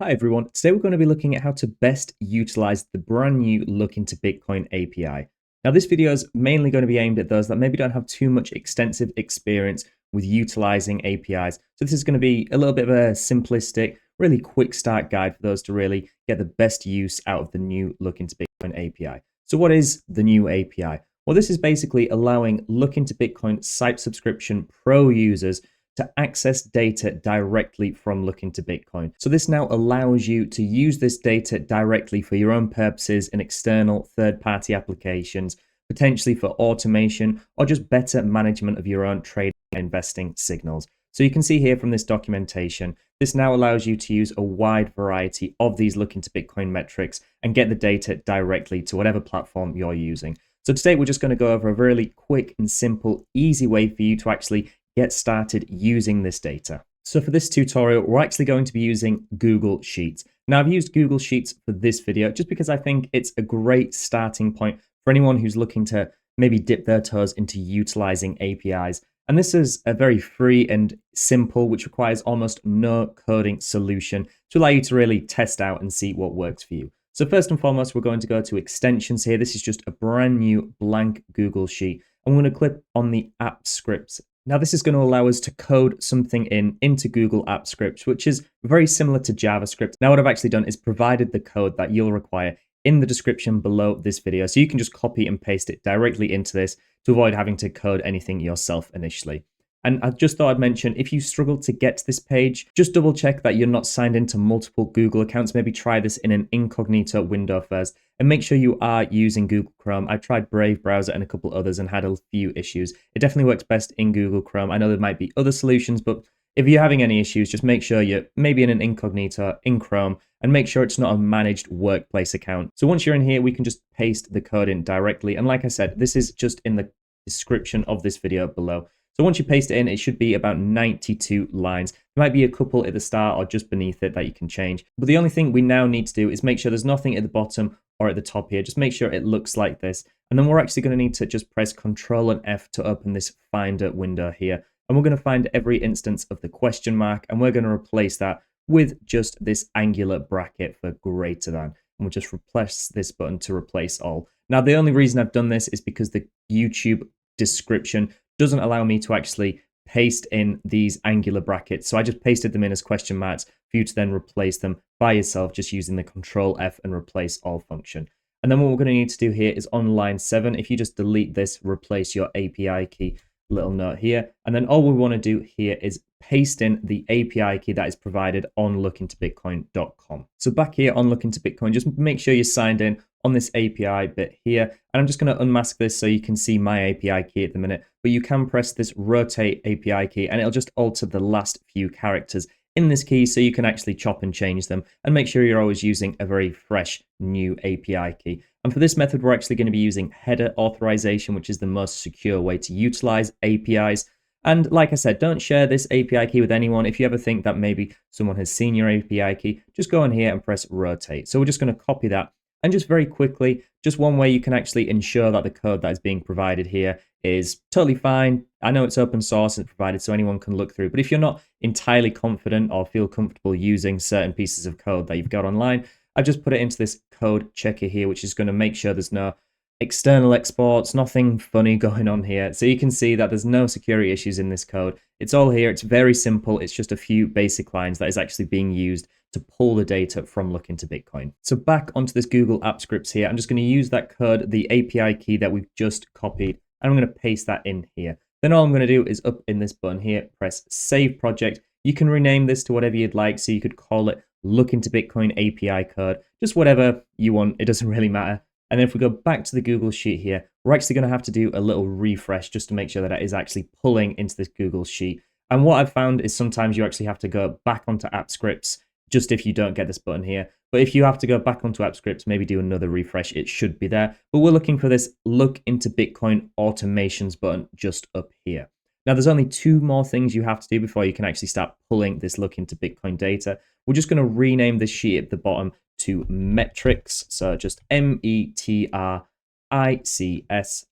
Hi everyone, today we're going to be looking at how to best utilize the brand new Look into Bitcoin API. Now this video is mainly going to be aimed at those that maybe don't have too much extensive experience with utilizing APIs. So this is going to be a little bit of a simplistic, really quick start guide for those to really get the best use out of the new Look into Bitcoin API. So what is the new API? Well, this is basically allowing Look into Bitcoin site subscription pro users to access data directly from Look into Bitcoin. So this now allows you to use this data directly for your own purposes in external third-party applications, potentially for automation or just better management of your own trading and investing signals. So you can see here from this documentation, this now allows you to use a wide variety of these Look into Bitcoin metrics and get the data directly to whatever platform you're using. So today we're just going to go over a really quick and simple, easy way for you to actually get started using this data. So for this tutorial, we're actually going to be using Google Sheets. Now I've used Google Sheets for this video just because I think it's a great starting point for anyone who's looking to maybe dip their toes into utilizing APIs. And this is a very free and simple, which requires almost no coding solution to allow you to really test out and see what works for you. So first and foremost, we're going to go to extensions here. This is just a brand new blank Google Sheet. I'm going to click on the app scripts. Now this is going to allow us to code something into Google App Script, which is very similar to JavaScript. Now what I've actually done is provided the code that you'll require in the description below this video. So you can just copy and paste it directly into this to avoid having to code anything yourself initially. And I just thought I'd mention, if you struggle to get to this page, just double check that you're not signed into multiple Google accounts. Maybe try this in an incognito window first and make sure you are using Google Chrome. I've tried Brave browser and a couple others and had a few issues. It definitely works best in Google Chrome. I know there might be other solutions, but if you're having any issues, just make sure you're maybe in an incognito in Chrome and make sure it's not a managed workplace account. So once you're in here, we can just paste the code in directly. And like I said, this is just in the description of this video below. So once you paste it in, it should be about 92 lines. There might be a couple at the start or just beneath it that you can change. But the only thing we now need to do is make sure there's nothing at the bottom or at the top here. Just make sure it looks like this. And then we're actually going to need to just press Ctrl and F to open this Finder window here. And we're going to find every instance of the question mark. And we're going to replace that with just this angular bracket for greater than. And we'll just replace this button to replace all. Now, the only reason I've done this is because the YouTube description doesn't allow me to actually paste in these angular brackets. So I just pasted them in as question marks for you to then replace them by yourself, just using the Ctrl F and replace all function. And then what we're going to need to do here is on line 7, if you just delete this, replace your API key, little note here. And then all we want to do here is paste in the API key that is provided on lookintobitcoin.com. So back here on Look into Bitcoin, just make sure you're signed in on this API bit here. And I'm just going to unmask this so you can see my API key at the minute, but you can press this rotate API key and it'll just alter the last few characters in this key so you can actually chop and change them and make sure you're always using a very fresh new API key. And for this method, we're actually going to be using header authorization, which is the most secure way to utilize APIs. And like I said, don't share this API key with anyone. If you ever think that maybe someone has seen your API key, just go in here and press rotate. So we're just going to copy that. And just very quickly, just one way you can actually ensure that the code that is being provided here is totally fine. I know it's open source and provided so anyone can look through, but if you're not entirely confident or feel comfortable using certain pieces of code that you've got online, I've just put it into this code checker here, which is going to make sure there's no external exports, nothing funny going on here. So you can see that there's no security issues in this code. It's all here. It's very simple. It's just a few basic lines that is actually being used to pull the data from Look into Bitcoin. So back onto this Google App Scripts here, I'm just going to use that code, the API key that we've just copied, and I'm going to paste that in here. Then all I'm going to do is up in this button here, press Save Project. You can rename this to whatever you'd like. So you could call it Look into Bitcoin API code, just whatever you want. It doesn't really matter. And then if we go back to the Google Sheet here, we're actually going to have to do a little refresh just to make sure that it is actually pulling into this Google Sheet. And what I've found is sometimes you actually have to go back onto App Scripts just if you don't get this button here. But if you have to go back onto App Scripts, maybe do another refresh, it should be there. But we're looking for this Look into Bitcoin automations button just up here. Now, there's only 2 more things you have to do before you can actually start pulling this Look into Bitcoin data. We're just going to rename this sheet at the bottom to metrics. So just METRICS.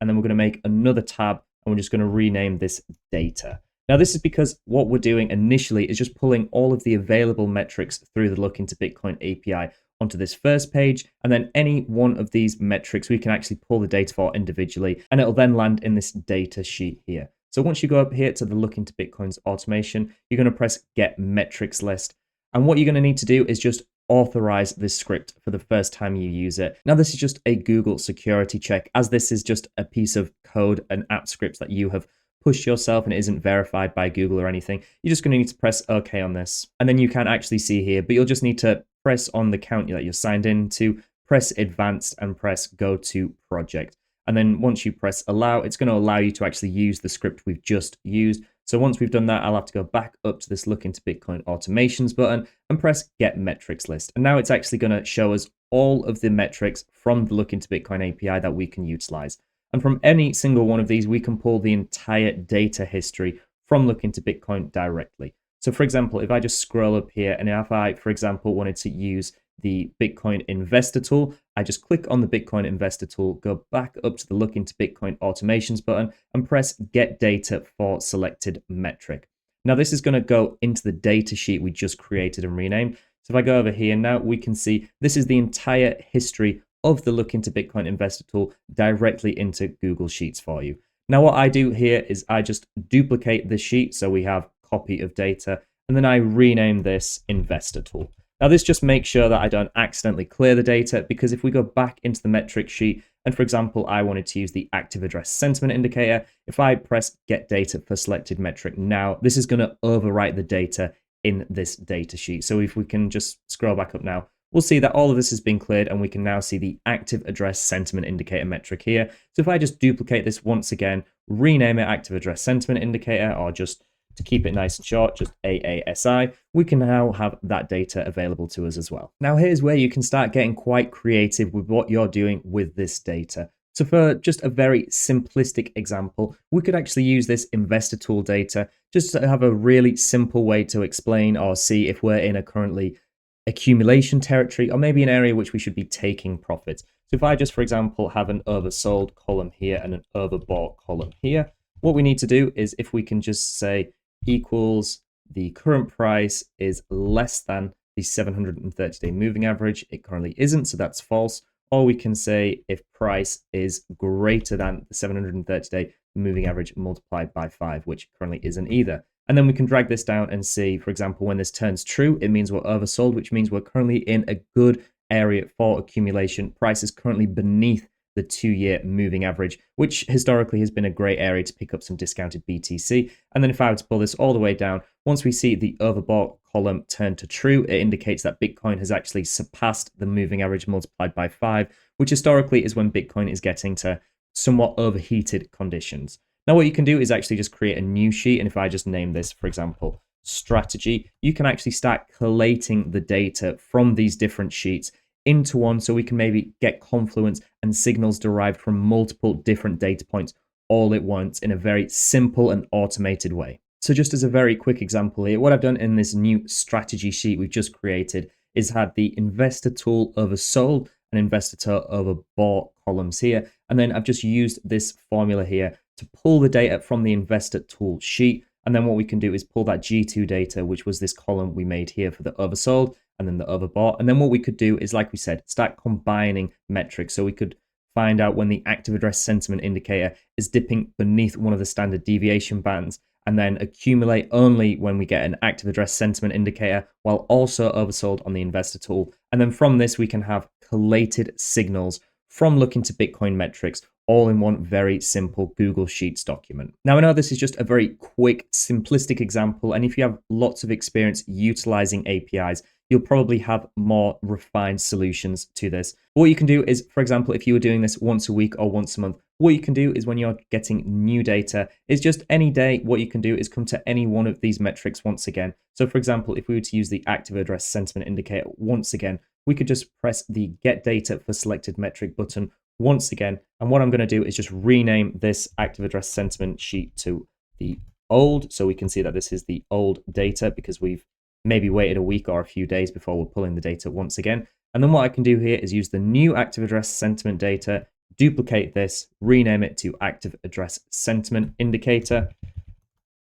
And then we're going to make another tab and we're just going to rename this data. Now, this is because what we're doing initially is just pulling all of the available metrics through the Look into Bitcoin API onto this first page, and then any one of these metrics we can actually pull the data for individually, and it'll then land in this data sheet here. So once you go up here to the Look into Bitcoin's automation, you're going to press Get Metrics List. And what you're going to need to do is just authorize this script for the first time you use it. Now, this is just a Google security check, as this is just a piece of code, an app script that you have pushed yourself and it isn't verified by Google or anything. You're just going to need to press OK on this. And then you can actually see here, but you'll just need to press on the account that you're signed in to, press Advanced and press Go to Project. And then once you press Allow, it's going to allow you to actually use the script we've just used. So once we've done that, I'll have to go back up to this Look into Bitcoin Automations button and press Get Metrics List. And now it's actually going to show us all of the metrics from the Look into Bitcoin API that we can utilize. And from any single one of these, we can pull the entire data history from Look into Bitcoin directly. So for example, if I just scroll up here, and if I, for example, wanted to use the Bitcoin Investor tool, I just click on the Bitcoin Investor tool, go back up to the Look into Bitcoin Automations button and press Get Data for selected metric. Now this is going to go into the data sheet we just created and renamed. So if I go over here now, we can see this is the entire history of the Look into Bitcoin Investor tool directly into Google Sheets for you. Now what I do here is I just duplicate the sheet, so we have copy of data, and then I rename this Investor tool. Now this just makes sure that I don't accidentally clear the data, because if we go back into the metric sheet, and for example, I wanted to use the active address sentiment indicator, if I press Get Data for selected metric now, this is going to overwrite the data in this data sheet. So if we can just scroll back up now, we'll see that all of this has been cleared, and we can now see the active address sentiment indicator metric here. So if I just duplicate this once again, rename it active address sentiment indicator, or just to keep it nice and short, just AASI, we can now have that data available to us as well. Now here's where you can start getting quite creative with what you're doing with this data. So for just a very simplistic example, we could actually use this investor tool data just to have a really simple way to explain or see if we're in a currently accumulation territory, or maybe an area which we should be taking profits. So if I just, for example, have an oversold column here and an overbought column here, what we need to do is, if we can just say equals the current price is less than the 730-day moving average, it currently isn't, so that's false. Or we can say if price is greater than the 730-day moving average multiplied by 5, which currently isn't either. And then we can drag this down and see, for example, when this turns true, it means we're oversold, which means we're currently in a good area for accumulation. Price is currently beneath the 2-year moving average, which historically has been a great area to pick up some discounted BTC. And then if I were to pull this all the way down, once we see the overbought column turn to true, it indicates that Bitcoin has actually surpassed the moving average multiplied by 5, which historically is when Bitcoin is getting to somewhat overheated conditions. Now what you can do is actually just create a new sheet, and if I just name this, for example, strategy, you can actually start collating the data from these different sheets into one, so we can maybe get confluence and signals derived from multiple different data points all at once in a very simple and automated way. So just as a very quick example here, what I've done in this new strategy sheet we've just created is had the investor tool oversold and investor tool overbought columns here, and then I've just used this formula here to pull the data from the investor tool sheet. And then what we can do is pull that G2 data, which was this column we made here for the oversold and then the overbought. And then what we could do is, like we said, start combining metrics. So we could find out when the active address sentiment indicator is dipping beneath one of the standard deviation bands, and then accumulate only when we get an active address sentiment indicator, while also oversold on the investor tool. And then from this, we can have collated signals from Look into Bitcoin metrics, all in one very simple Google Sheets document. Now, I know this is just a very quick, simplistic example, and if you have lots of experience utilizing APIs, you'll probably have more refined solutions to this. What you can do is, for example, if you were doing this once a week or once a month, what you can do is, when you're getting new data, is just any day, what you can do is come to any one of these metrics once again. So for example, if we were to use the active address sentiment indicator once again, we could just press the Get Data for Selected Metric button once again. And what I'm going to do is just rename this active address sentiment sheet to the old, so we can see that this is the old data, because we've maybe waited a week or a few days before we're pulling the data once again. And then what I can do here is use the new active address sentiment data, duplicate this, rename it to active address sentiment indicator.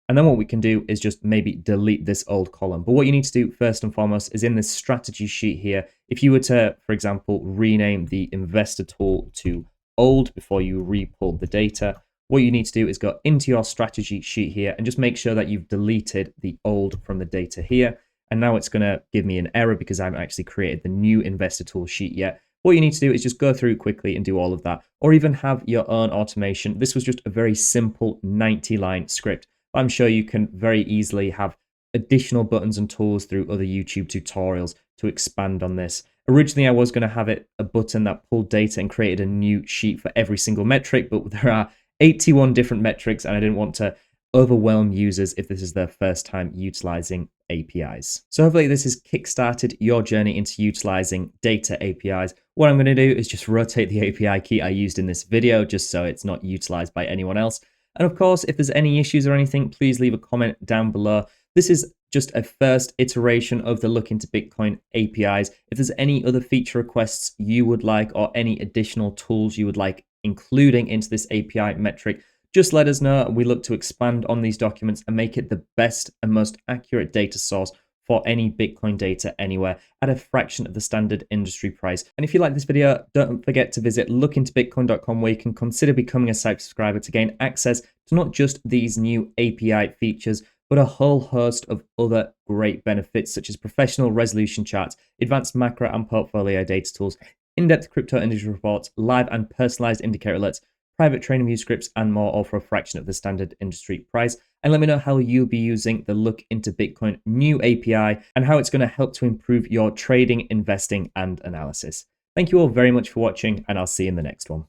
And then what we can do is just maybe delete this old column. But what you need to do first and foremost is in this strategy sheet here, if you were to, for example, rename the investor tool to old before you re-pull the data, what you need to do is go into your strategy sheet here and just make sure that you've deleted the old from the data here. And now it's going to give me an error because I haven't actually created the new investor tool sheet yet. What you need to do is just go through quickly and do all of that, or even have your own automation. This was just a very simple 90-line script. I'm sure you can very easily have additional buttons and tools through other YouTube tutorials to expand on this. Originally, I was going to have it a button that pulled data and created a new sheet for every single metric, but there are 81 different metrics and I didn't want to overwhelm users if this is their first time utilizing APIs. So hopefully this has kickstarted your journey into utilizing data APIs. What I'm going to do is just rotate the API key I used in this video just so it's not utilized by anyone else. And of course, if there's any issues or anything, please leave a comment down below. This is just a first iteration of the Look into Bitcoin APIs. If there's any other feature requests you would like or any additional tools you would like including into this API metric, just let us know. We look to expand on these documents and make it the best and most accurate data source for any Bitcoin data anywhere at a fraction of the standard industry price. And if you like this video, don't forget to visit lookintobitcoin.com where you can consider becoming a site subscriber to gain access to not just these new API features, but a whole host of other great benefits such as professional resolution charts, advanced macro and portfolio data tools, in-depth crypto industry reports, live and personalized indicator alerts, private trading view scripts, and more, all for a fraction of the standard industry price. And let me know how you'll be using the Look into Bitcoin new API and how it's going to help to improve your trading, investing, and analysis. Thank you all very much for watching, and I'll see you in the next one.